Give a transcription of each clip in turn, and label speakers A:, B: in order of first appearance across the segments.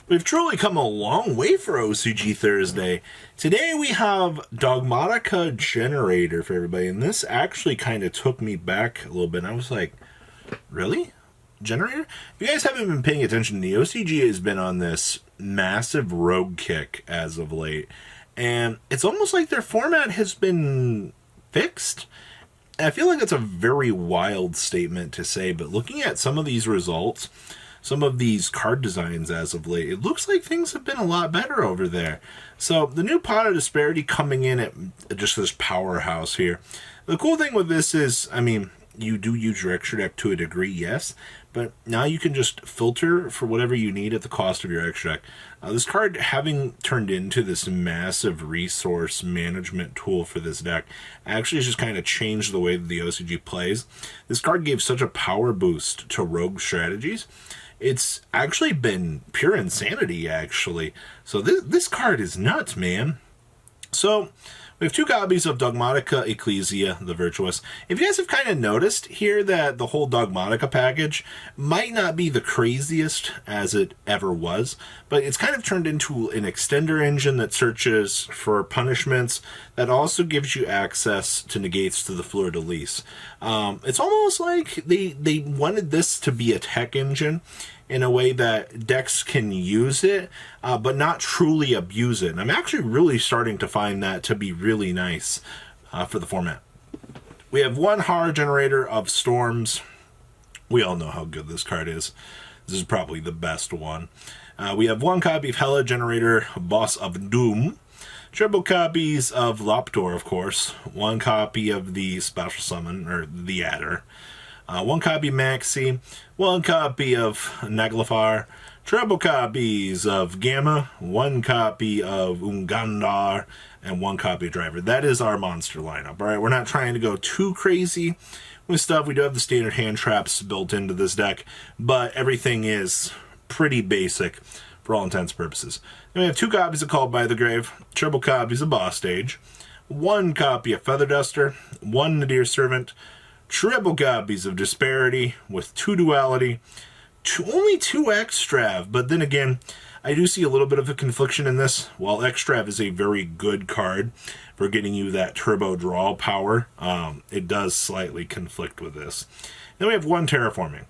A: We've truly come a long way for OCG Thursday. Today we have Dogmatica Generator for everybody, and this actually kind of took me back a little bit. I was like, really? Generator? If you guys haven't been paying attention, the OCG has been on this massive rogue kick as of late, and it's almost like their format has been fixed. And I feel like that's a very wild statement to say, but looking at some of these results, some of these card designs as of late, it looks like things have been a lot better over there. So the new Pot of Disparity coming in at just this powerhouse here. The cool thing with this is, I mean, you do use your extra deck to a degree, yes, but now you can just filter for whatever you need at the cost of your extra deck. This card, having turned into this massive resource management tool for this deck, actually has just kind of changed the way that the OCG plays. This card gave such a power boost to rogue strategies. It's actually been pure insanity, actually. So this card is nuts, man. So we have two copies of Dogmatica Ecclesia, the Virtuous. If you guys have kind of noticed here that the whole Dogmatica package might not be the craziest as it ever was, but it's kind of turned into an extender engine that searches for punishments that also gives you access to negates to the fleur-de-lis. It's almost like they wanted this to be a tech engine in a way that decks can use it, but not truly abuse it. And I'm actually really starting to find that to be really nice for the format. We have one Horror Generator of Storms. We all know how good this card is. This is probably the best one. We have one copy of Hella Generator, Boss of Doom. Triple copies of Loptor, of course. One copy of the Special Summon, or the Adder. One copy Maxi, one copy of Naglfar, triple copies of Gamma, one copy of Ungandar, and one copy of Driver. That is our monster lineup, alright? We're not trying to go too crazy with stuff. We do have the standard hand traps built into this deck, but everything is pretty basic for all intents and purposes. Then we have two copies of Called by the Grave, triple copies of Boss Stage, one copy of Feather Duster, one Nadir Servant, triple copies of Disparity with two Duality, only two Extrav, but then again, I do see a little bit of a confliction in this. While Extrav is a very good card for getting you that turbo draw power, it does slightly conflict with this. Then we have one Terraforming.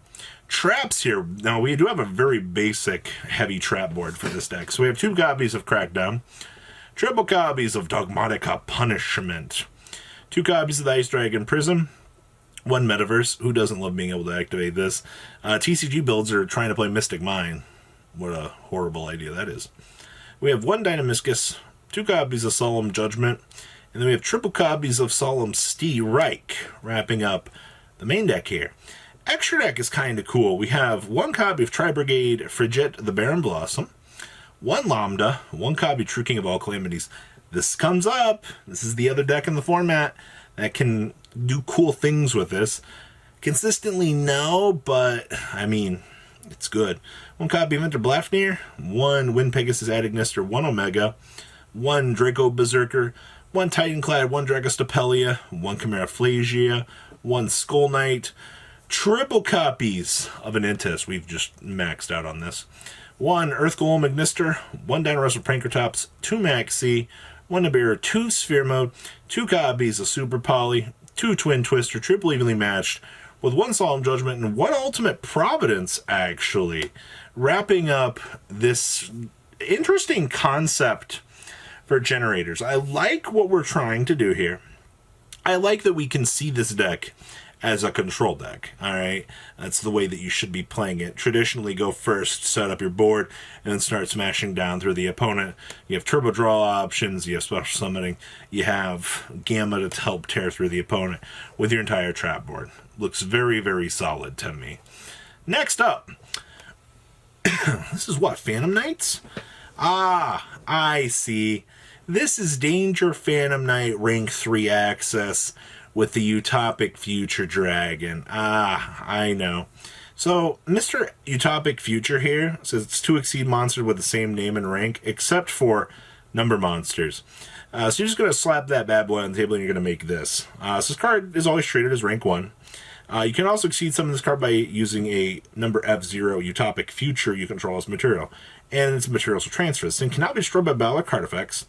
A: Traps here. Now, we do have a very basic heavy trap board for this deck. So we have two copies of Crackdown, triple copies of Dogmatica Punishment, two copies of the Ice Dragon Prism, one Metaverse. Who doesn't love being able to activate this? TCG builds are trying to play Mystic Mine. What a horrible idea that is. We have one Dynamiscus, two copies of Solemn Judgment, and then we have triple copies of Solemn Reich, wrapping up the main deck here. Extra deck is kind of cool. We have one copy of Tri-Brigade Frigette the Baron Blossom, one Lambda, one copy of True King of All Calamities. This comes up. This is the other deck in the format that can do cool things with this. Consistently, no, but I mean, it's good. One copy of Enter Blafnir, one Wind Pegasus Adignister, one Omega, one Draco Berserker, one Titanclad, one Dragostapelia, one Chimera Phlagia, one Skull Knight, triple copies of an Intis. We've just maxed out on this. One Earth Golem Ignister, one Dinosaur Prankertops, two Maxi, one Nibiru, two Sphere Mode, two copies of Super Poly, two Twin Twister, triple evenly matched, with one Solemn Judgment and one Ultimate Providence, actually. Wrapping up this interesting concept for generators. I like what we're trying to do here. I like that we can see this deck as a control deck, alright? That's the way that you should be playing it. Traditionally, go first, set up your board, and then start smashing down through the opponent. You have turbo draw options, you have special summoning, you have Gamma to help tear through the opponent with your entire trap board. Looks very, very solid to me. Next up, this is what, Phantom Knights? Ah, I see. This is Danger Phantom Knight rank 3 access with the Utopic Future Dragon. Ah, I know. So, Mr. Utopic Future here says it's to exceed monsters with the same name and rank, except for number monsters. So you're just going to slap that bad boy on the table and you're going to make this. So this card is always treated as rank 1. You can also exceed some of this card by using a number F0 utopic future you control as material, and its materials will transfer. This thing cannot be destroyed by battle or card effects.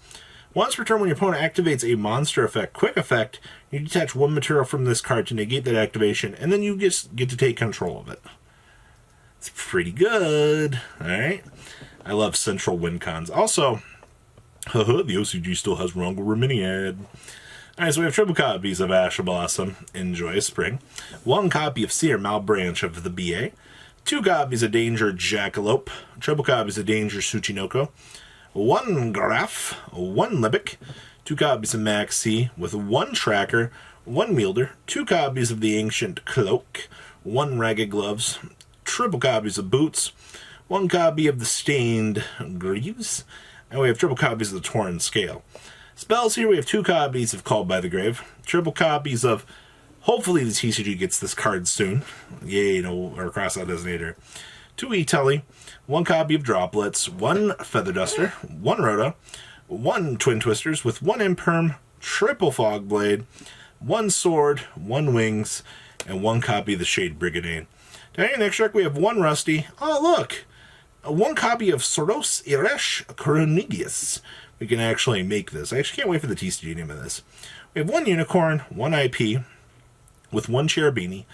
A: Once per turn, when your opponent activates a monster effect, quick effect, you detach one material from this card to negate that activation, and then you just get to take control of it. It's pretty good. Alright. I love central win cons. Also, the OCG still has Rongo Reminiad. Alright, so we have triple copies of Ash Blossom, Enjoy Spring. One copy of Seer Malbranch of the BA. Two copies of Danger Jackalope. Triple copies of Danger Tsuchinoko. One Graph. One Libic. Two copies of Maxi with one Tracker. One Wielder. Two copies of the Ancient Cloak. One Ragged Gloves. Triple copies of Boots. One copy of the Stained Greaves. And we have triple copies of the Torn Scale. Spells here, we have two copies of Called by the Grave, triple copies of, hopefully the TCG gets this card soon, yay, no, or Crossout Designator, two E-Telly, one copy of Droplets, one Feather Duster, one Rhoda, one Twin Twisters with one Imperm, triple Fog Blade, one Sword, one Wings, and one copy of the Shade Brigade. Down here in the next deck, we have one Rusty, oh look, one copy of Soros Iresh Coronidius. We can actually make this. I actually can't wait for the TCG name of this. We have one Unicorn, one IP, with one Cherubini,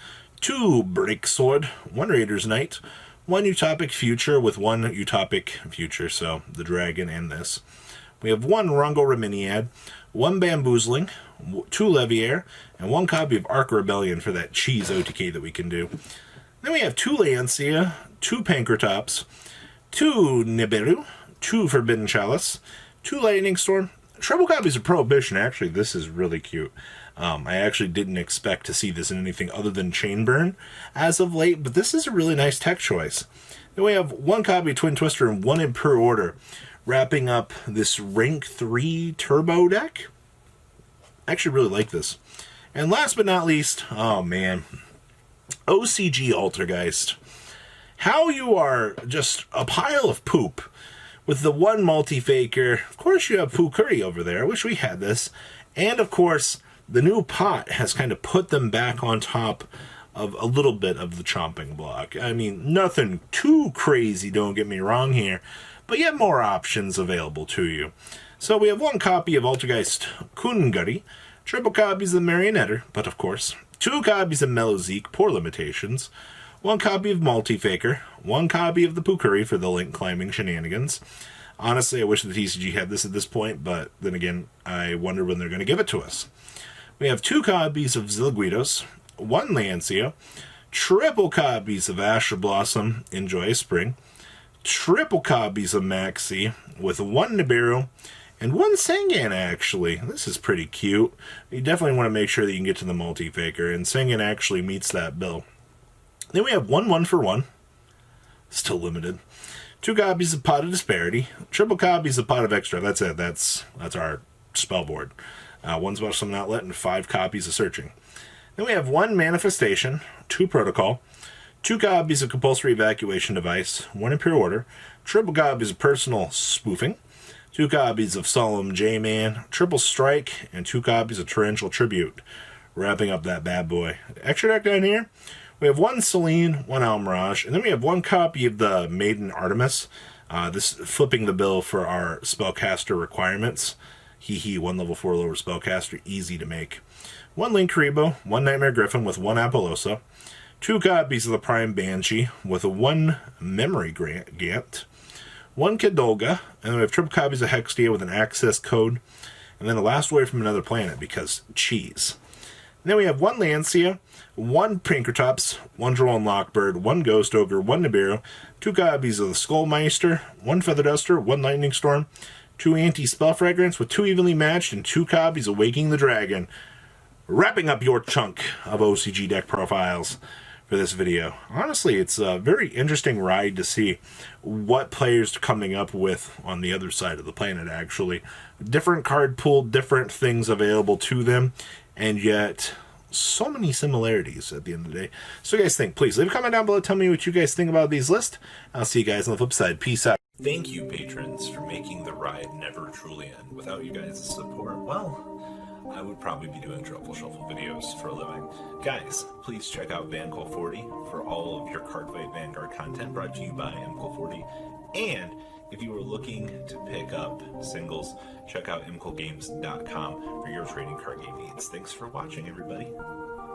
A: two Break Sword, one Raider's Knight, one Utopic Future with one Utopic Future, so the dragon and this. We have one Rongo Reminiad, one Bamboozling, two Leviair, and one copy of Arc Rebellion for that cheese OTK that we can do. Then we have two Lancia, two Pankratops, two Nibiru, two Forbidden Chalice, two Lightning Storm, triple copies of Prohibition. Actually, this is really cute. I actually didn't expect to see this in anything other than Chainburn as of late, but this is a really nice tech choice. Then we have one copy of Twin Twister and one in per order, wrapping up this rank 3 turbo deck. I actually really like this. And last but not least, oh man, OCG Altergeist. How you are just a pile of poop. With the one multi-faker, of course you have Pooh Curry over there. I wish we had this. And of course, the new pot has kind of put them back on top of a little bit of the chomping block. I mean, nothing too crazy, don't get me wrong here, but you have more options available to you. So we have one copy of Altergeist Kungari, triple copies of Marionetter, but of course, two copies of Melozeek, poor limitations, one copy of Multi-Faker, one copy of the Pukuri for the link climbing shenanigans. Honestly, I wish the TCG had this at this point, but then again, I wonder when they're going to give it to us. We have two copies of Zilguidos, one Lancia, triple copies of Asher Blossom, Enjoy Spring, triple copies of Maxi, with one Nibiru, and one Sengan, actually. This is pretty cute. You definitely want to make sure that you can get to the Multi-Faker, and Sengan actually meets that bill. Then we have one for one. Still limited. Two copies of Pot of Disparity. Triple copies of Pot of Extra. That's it. That's our spell board. One Special Summon Outlet and 5 copies of Searching. Then we have one Manifestation, 2 Protocol, 2 copies of Compulsory Evacuation Device, 1 Imperial Order, triple copies of Personal Spoofing, 2 copies of Solemn J-Man, triple Strike, and 2 copies of Torrential Tribute. Wrapping up that bad boy. Extra deck down here. We have one Celine, one Almirage, and then we have one copy of the Maiden Artemis. This flipping the bill for our spellcaster requirements. One level 4 lower spellcaster, easy to make. One Link Karibo, one Nightmare Griffin with one Apollosa, 2 copies of the Prime Banshee with a 1 Memory Gant, 1 Kidolga, and then we have triple copies of Hextia with an access code, and then a Last Wave from Another Planet because cheese. And then we have one Lancia, one Pankratops, one Drone Lockbird, one Ghost Ogre, one Nibiru, 2 copies of the Skullmeister, 1 Feather Duster, 1 Lightning Storm, 2 Anti-Spell Fragrance with 2 evenly matched, and 2 copies of Waking the Dragon. Wrapping up your chunk of OCG deck profiles for this video. Honestly, it's a very interesting ride to see what players are coming up with on the other side of the planet, actually. Different card pool, different things available to them, and yet so many similarities at the end of the day. So you guys think, please leave a comment down below, tell me what you guys think about these lists. I'll see you guys on the flip side. Peace out. Thank you, patrons, for making the ride never truly end. Without you guys' support, well, I would probably be doing Truffle Shuffle videos for a living. Guys, please check out VanCole40 for all of your Cardfight Vanguard content brought to you by MCole40. And if you are looking to pick up singles, check out mcolegames.com for your trading card game needs. Thanks for watching, everybody.